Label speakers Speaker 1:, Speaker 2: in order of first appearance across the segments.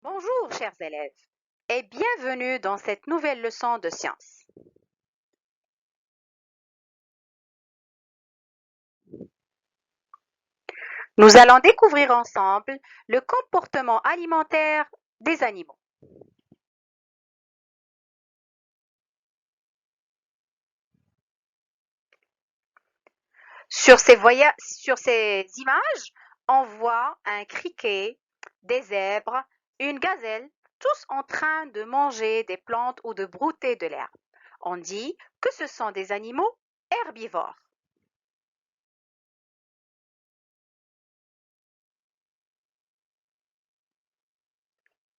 Speaker 1: Bonjour, chers élèves, et bienvenue dans cette nouvelle leçon de sciences. Nous allons découvrir ensemble le comportement alimentaire des animaux. Sur ces images, on voit un criquet, des zèbres, une gazelle, tous en train de manger des plantes ou de brouter de l'herbe. On dit que ce sont des animaux herbivores.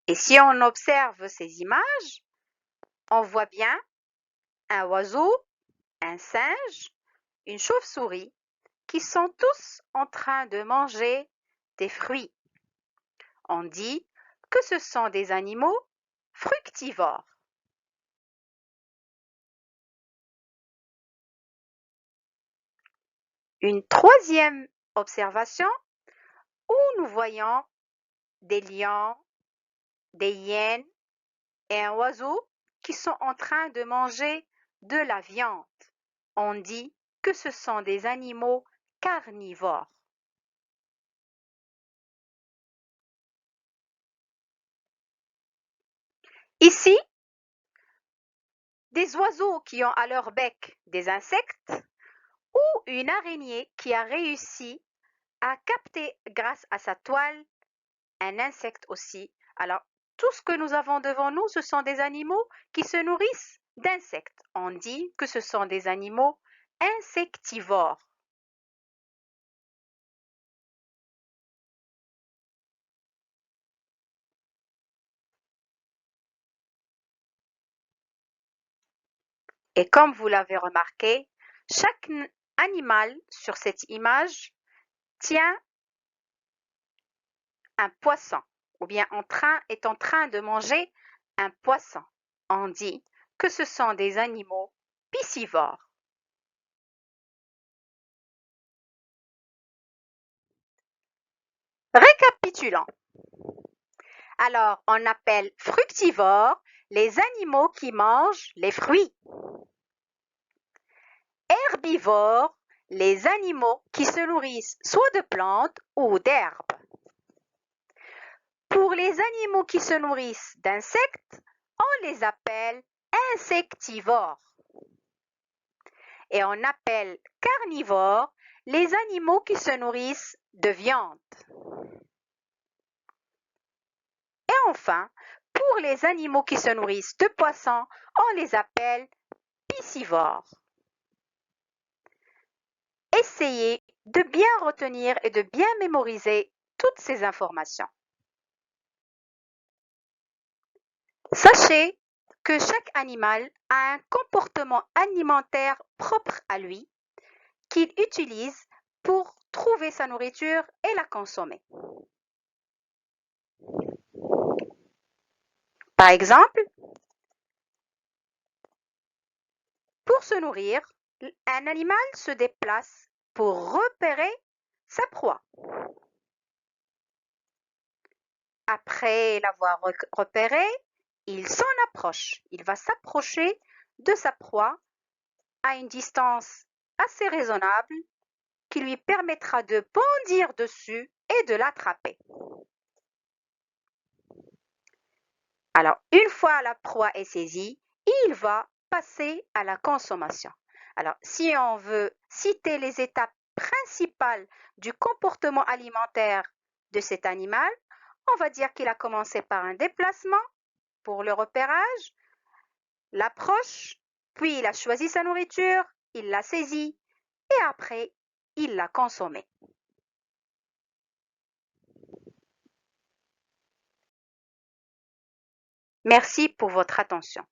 Speaker 1: Et si on observe ces images, on voit bien un oiseau, un singe, une chauve-souris qui sont tous en train de manger des fruits. On dit que ce sont des animaux fructivores. Une troisième observation où nous voyons des lions, des hyènes et un oiseau qui sont en train de manger de la viande. On dit que ce sont des animaux carnivores. Ici, des oiseaux qui ont à leur bec des insectes ou une araignée qui a réussi à capter grâce à sa toile un insecte aussi. Alors, tout ce que nous avons devant nous, ce sont des animaux qui se nourrissent d'insectes. On dit que ce sont des animaux insectivores. Et comme vous l'avez remarqué, chaque animal sur cette image tient un poisson ou bien est en train de manger un poisson. On dit que ce sont des animaux piscivores. Récapitulons. Alors, on appelle fructivores les animaux qui mangent les fruits. Herbivores, les animaux qui se nourrissent soit de plantes ou d'herbes. Pour les animaux qui se nourrissent d'insectes, on les appelle insectivores. Et on appelle carnivores les animaux qui se nourrissent de viande. Et enfin, pour les animaux qui se nourrissent de poissons, on les appelle piscivores. Essayez de bien retenir et de bien mémoriser toutes ces informations. Sachez que chaque animal a un comportement alimentaire propre à lui qu'il utilise pour trouver sa nourriture et la consommer. Par exemple, pour se nourrir, un animal se déplace pour repérer sa proie. Après l'avoir repérée, il s'en approche. Il va s'approcher de sa proie à une distance assez raisonnable qui lui permettra de bondir dessus et de l'attraper. Alors, une fois la proie est saisie, il va passer à la consommation. Alors, si on veut citer les étapes principales du comportement alimentaire de cet animal, on va dire qu'il a commencé par un déplacement pour le repérage, l'approche, puis il a choisi sa nourriture, il l'a saisie et après, il l'a consommée. Merci pour votre attention.